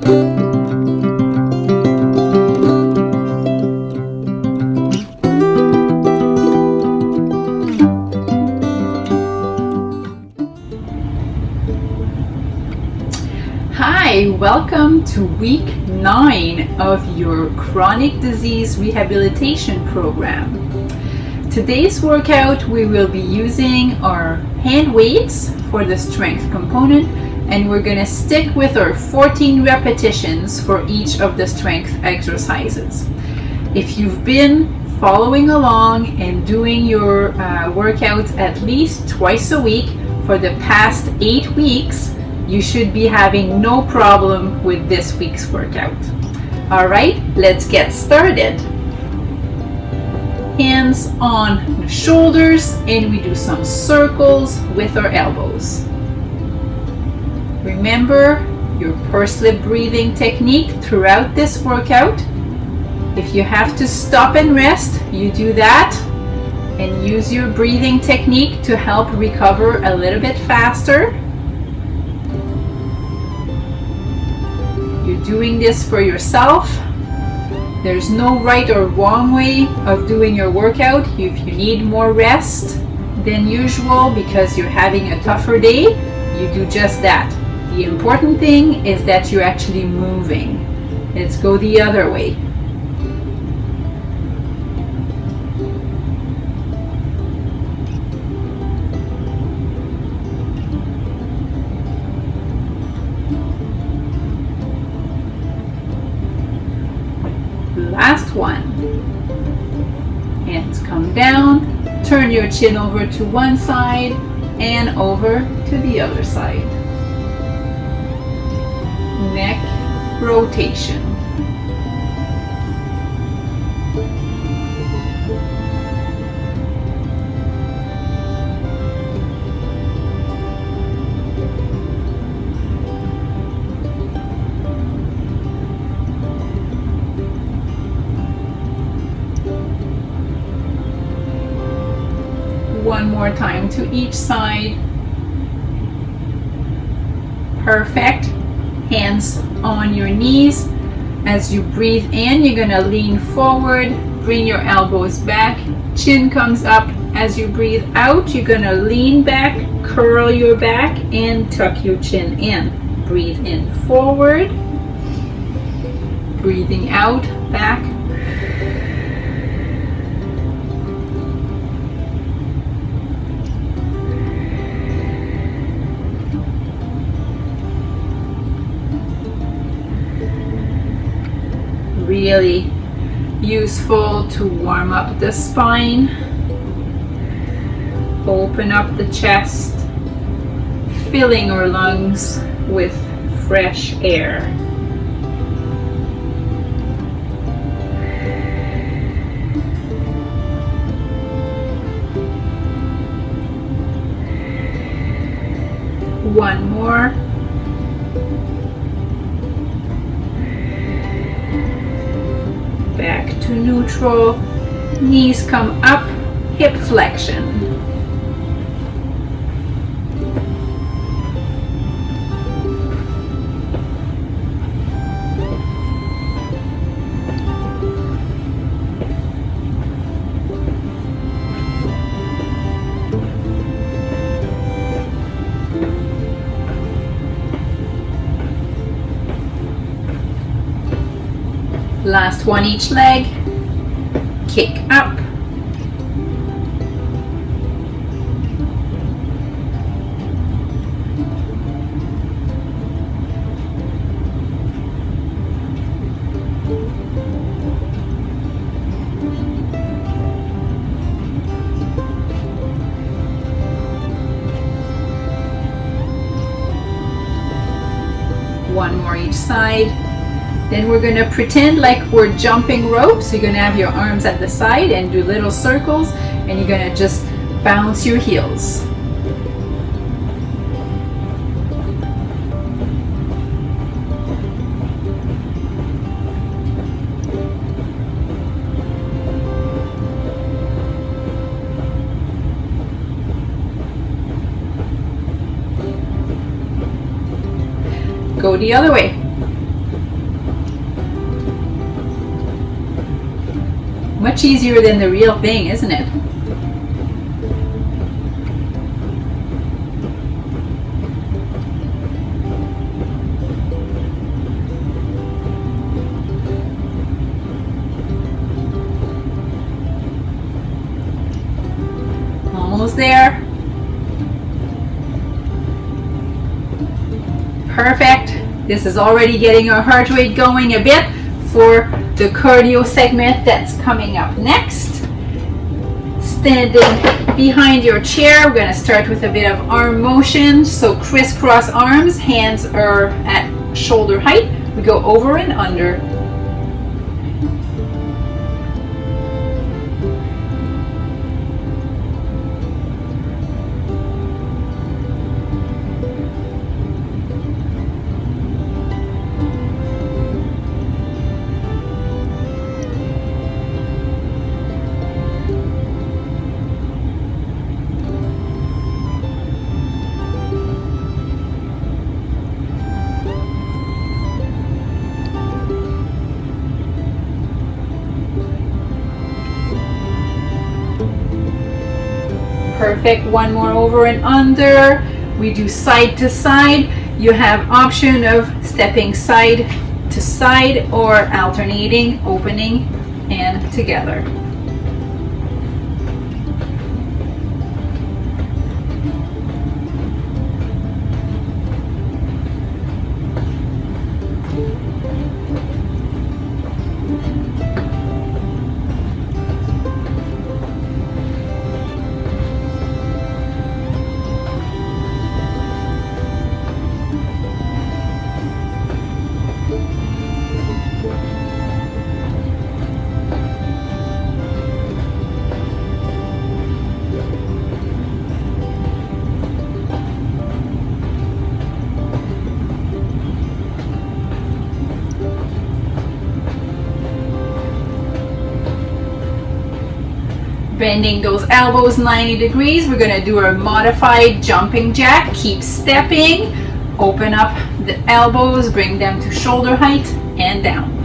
Hi, welcome to week 9 of your Chronic Disease Rehabilitation program. Today's workout, we will be using our hand weights for the strength component, and we're going to stick with our 14 repetitions for each of the strength exercises. If you've been following along and doing your workouts at least twice a week for the past 8 weeks, you should be having no problem with this week's workout. All right, let's get started. Hands on the shoulders, and we do some circles with our elbows. Remember your pursed lip breathing technique throughout this workout. If you have to stop and rest, you do that and use your breathing technique to help recover a little bit faster. You're doing this for yourself. There's no right or wrong way of doing your workout. If you need more rest than usual because you're having a tougher day, you do just that. The important thing is that you're actually moving. Let's go the other way. Last one. Hands come down, turn your chin over to one side and over to the other side. Neck rotation. One more time to each side. Perfect. Hands on your knees. As you breathe in, you're going to lean forward, bring your elbows back, chin comes up. As you breathe out, you're going to lean back, curl your back, and tuck your chin in. Breathe in forward, breathing out, back. Really useful to warm up the spine, open up the chest, filling our lungs with fresh air. One more. Back to neutral, knees come up, hip flexion. Last one each leg, kick up. One more each side. Then we're going to pretend like we're jumping ropes. You're going to have your arms at the side and do little circles, and you're going to just bounce your heels. Go the other way. Much easier than the real thing, isn't it? Almost there. Perfect. This is already getting our heart rate going a bit for the cardio segment that's coming up next. Standing behind your chair, we're going to start with a bit of arm motion. So crisscross arms, hands are at shoulder height. We go over and under. Perfect. One more over and under. We do side to side. You have option of stepping side to side or alternating, opening and together. Bending those elbows 90 degrees. We're going to do a modified jumping jack. Keep stepping. Open up the elbows, bring them to shoulder height and down.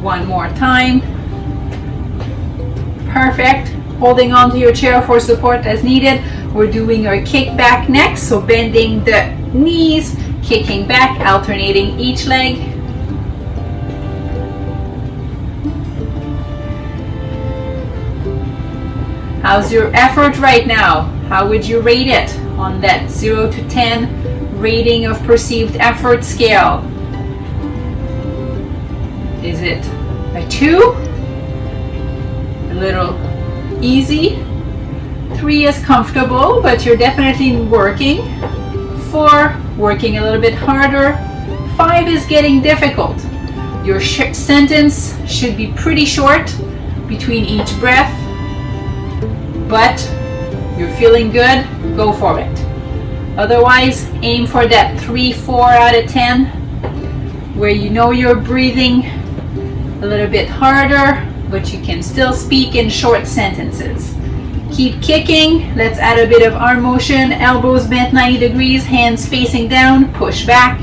One more time. Perfect. Holding on to your chair for support as needed. We're doing our kick back next. So bending the knees, kicking back, alternating each leg. How's your effort right now? How would you rate it on that 0 to 10 rating of perceived effort scale? Is it a 2? A little easy. 3 is comfortable, but you're definitely working. 4, working a little bit harder. 5 is getting difficult. Your sentence should be pretty short between each breath, but you're feeling good, go for it. Otherwise, aim for that 3, 4 out of 10, where you know you're breathing a little bit harder, but you can still speak in short sentences. Keep kicking. Let's add a bit of arm motion. Elbows bent 90 degrees, hands facing down, push back.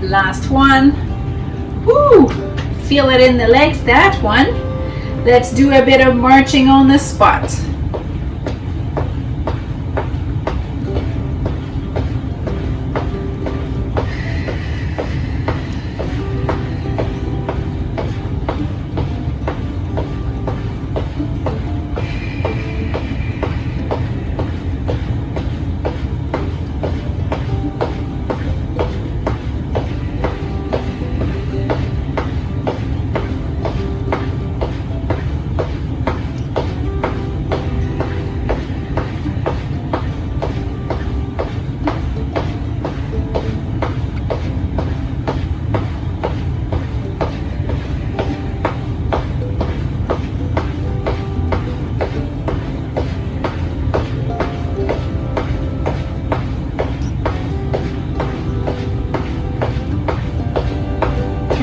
Last one. Woo! Feel it in the legs, that one. Let's do a bit of marching on the spot.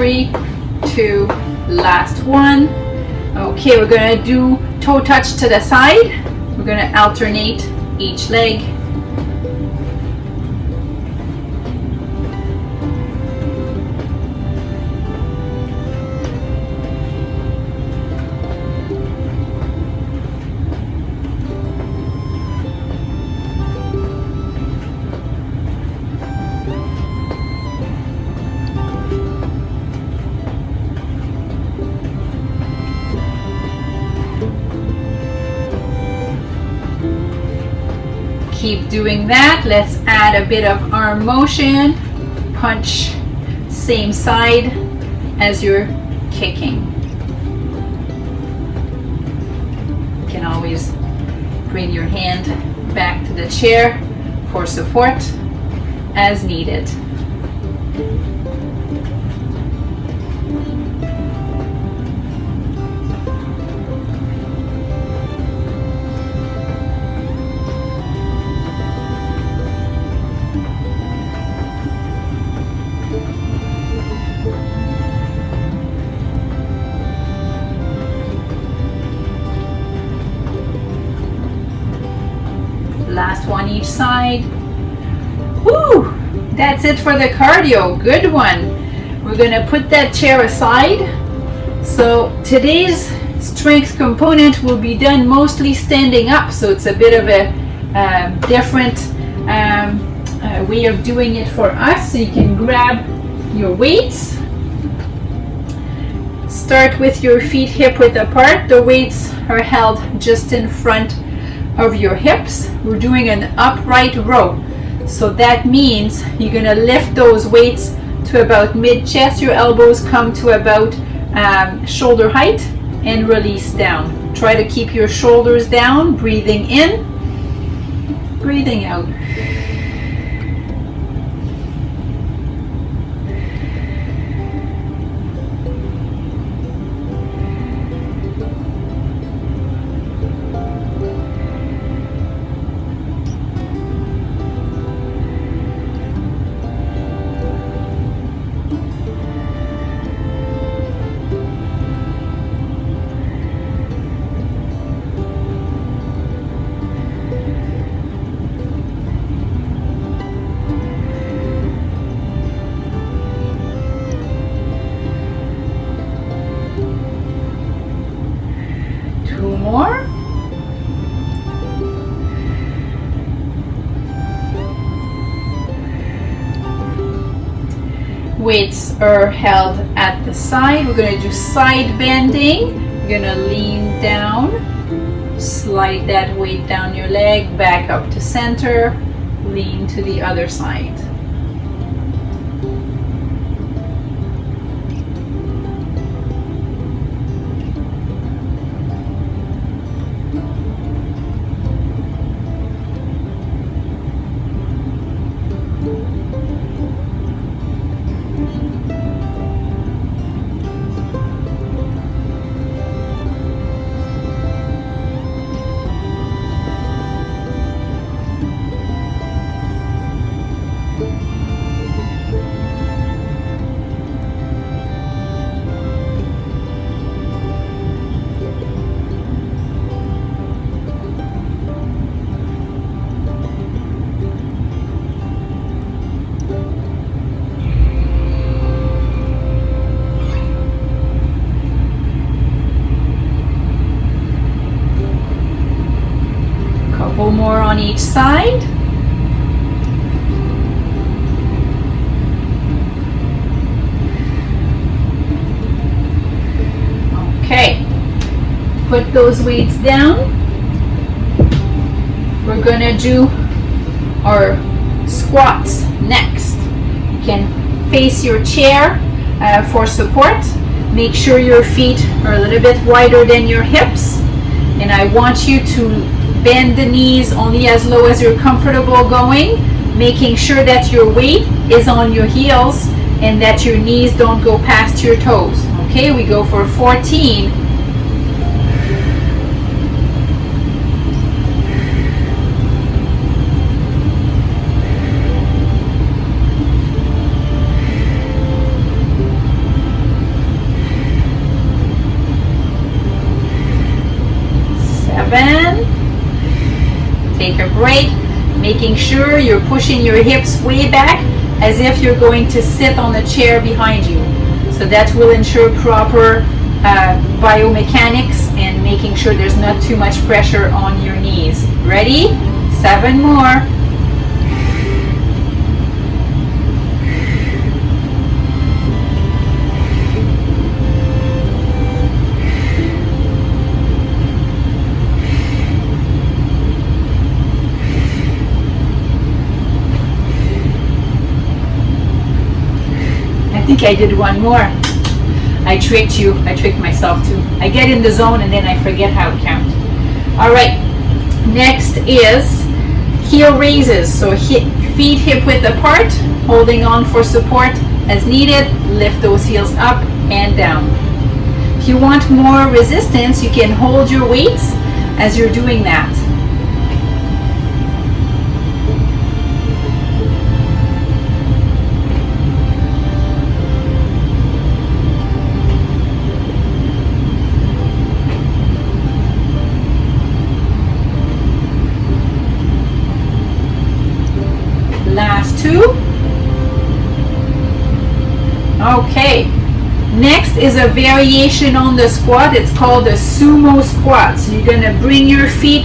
3, 2, last one. Okay, we're going to do toe touch to the side. We're going to alternate each leg. Keep doing that. Let's add a bit of arm motion. Punch same side as you're kicking. You can always bring your hand back to the chair for support as needed. Last one each side. Woo! That's it for the cardio. Good one. We're going to put that chair aside. So today's strength component will be done mostly standing up. So it's a bit of a different way of doing it for us. So you can grab your weights. Start with your feet hip width apart. The weights are held just in front of your hips. We're doing an upright row. So that means you're going to lift those weights to about mid-chest. Your elbows come to about shoulder height and release down. Try to keep your shoulders down, breathing in, breathing out. More. Weights are held at the side. We're going to do side bending. You're going to lean down, slide that weight down your leg, back up to center, lean to the other side. More on each side. Okay, put those weights down. We're going to do our squats next. You can face your chair for support. Make sure your feet are a little bit wider than your hips, and I want you to bend the knees only as low as you're comfortable going, making sure that your weight is on your heels and that your knees don't go past your toes. Okay, we go for 14. Take a break, making sure you're pushing your hips way back as if you're going to sit on a chair behind you. So that will ensure proper biomechanics and making sure there's not too much pressure on your knees. Ready? 7 more. I think I did 1 more. I tricked you. I tricked myself too. I get in the zone and then I forget how to count. All right. Next is heel raises. So feet hip width apart, holding on for support as needed. Lift those heels up and down. If you want more resistance, you can hold your weights as you're doing that. Last 2. Okay. Next is a variation on the squat. It's called a sumo squat. So you're going to bring your feet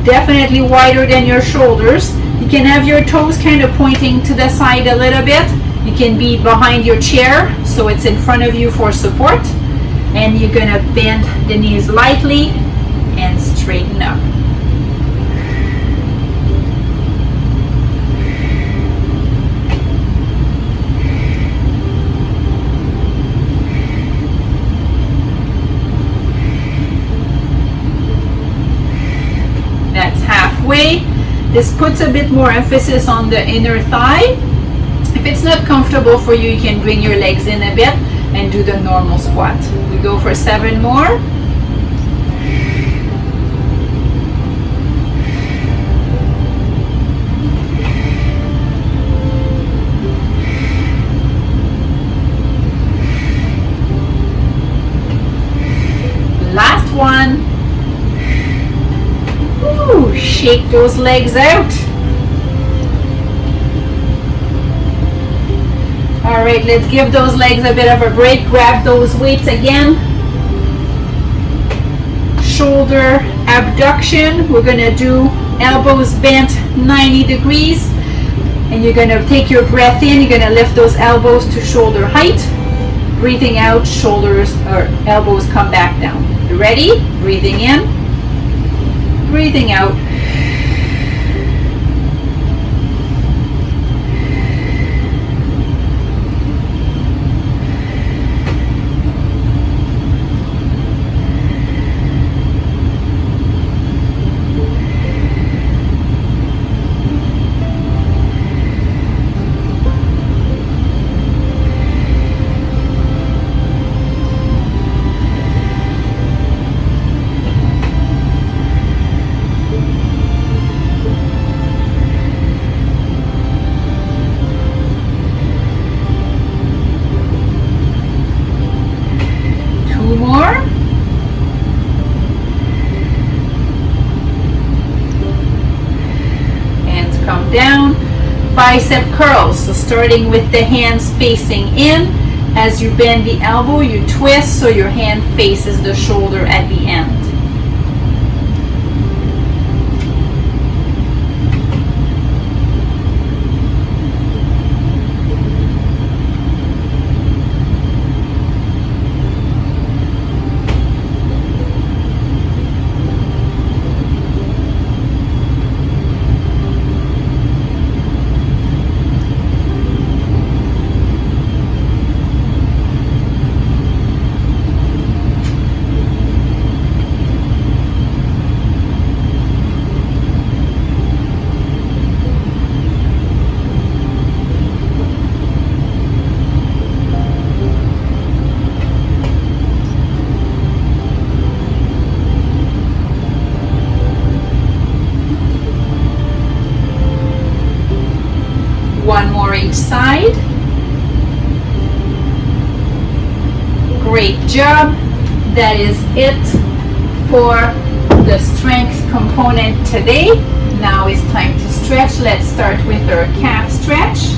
definitely wider than your shoulders. You can have your toes kind of pointing to the side a little bit. You can be behind your chair so it's in front of you for support. And you're going to bend the knees lightly and straighten up. That's halfway. This puts a bit more emphasis on the inner thigh. If it's not comfortable for you, you can bring your legs in a bit and do the normal squat. We go for 7 more. Last one. Ooh, shake those legs out. All right, let's give those legs a bit of a break. Grab those weights again. Shoulder abduction. We're going to do elbows bent 90 degrees. And you're going to take your breath in. You're going to lift those elbows to shoulder height. Breathing out, shoulders or elbows come back down. You ready? Breathing in. Breathing out. Down. Bicep curls, so starting with the hands facing in. As you bend the elbow, you twist so your hand faces the shoulder at the end. One more each side. Great job. That is it for the strength component today. Now it's time to stretch. Let's start with our calf stretch.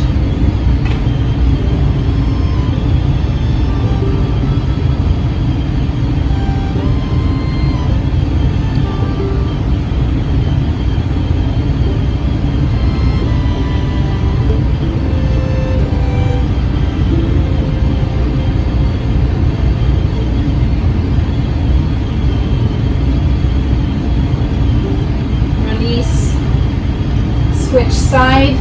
Switch side.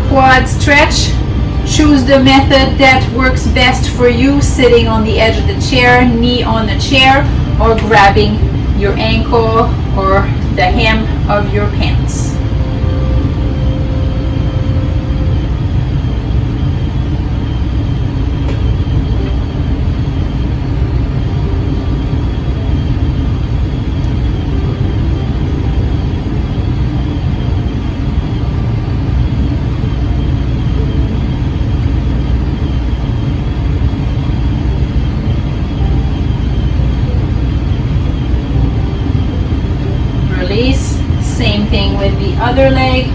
Quad stretch. Choose the method that works best for you, sitting on the edge of the chair, knee on the chair, or grabbing your ankle or the hem of your pants. Same thing with the other leg.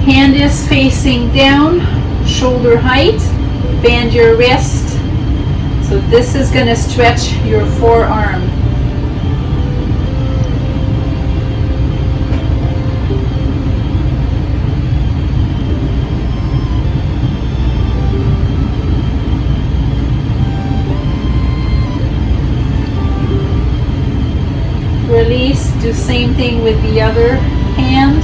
Hand is facing down, shoulder height, bend your wrist. So this is going to stretch your forearm. Release, do same thing with the other hand.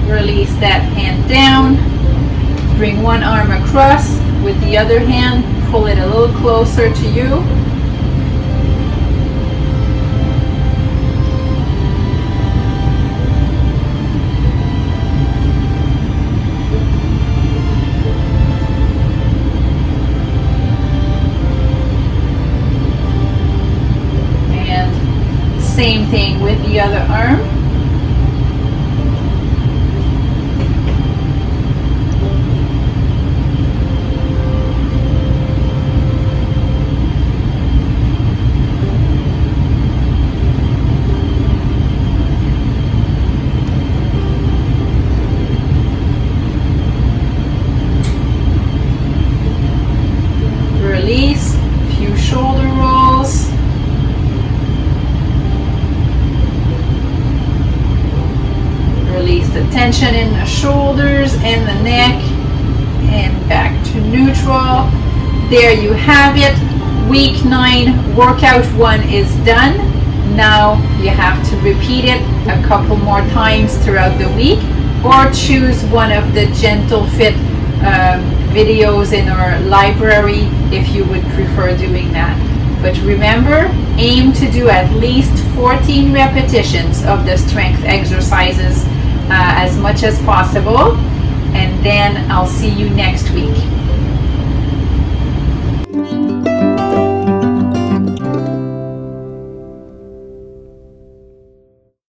Release that hand down. Bring one arm across with the other hand. Pull it a little closer to you. And same thing with the other arm. Release, few shoulder rolls. Release the tension in the shoulders and the neck, and back to neutral. There you have it. Week 9 workout 1 is done. Now you have to repeat it a couple more times throughout the week, or choose one of the Gentle Fit videos in our library if you would prefer doing that. But remember, aim to do at least 14 repetitions of the strength exercises as much as possible, and then I'll see you next week.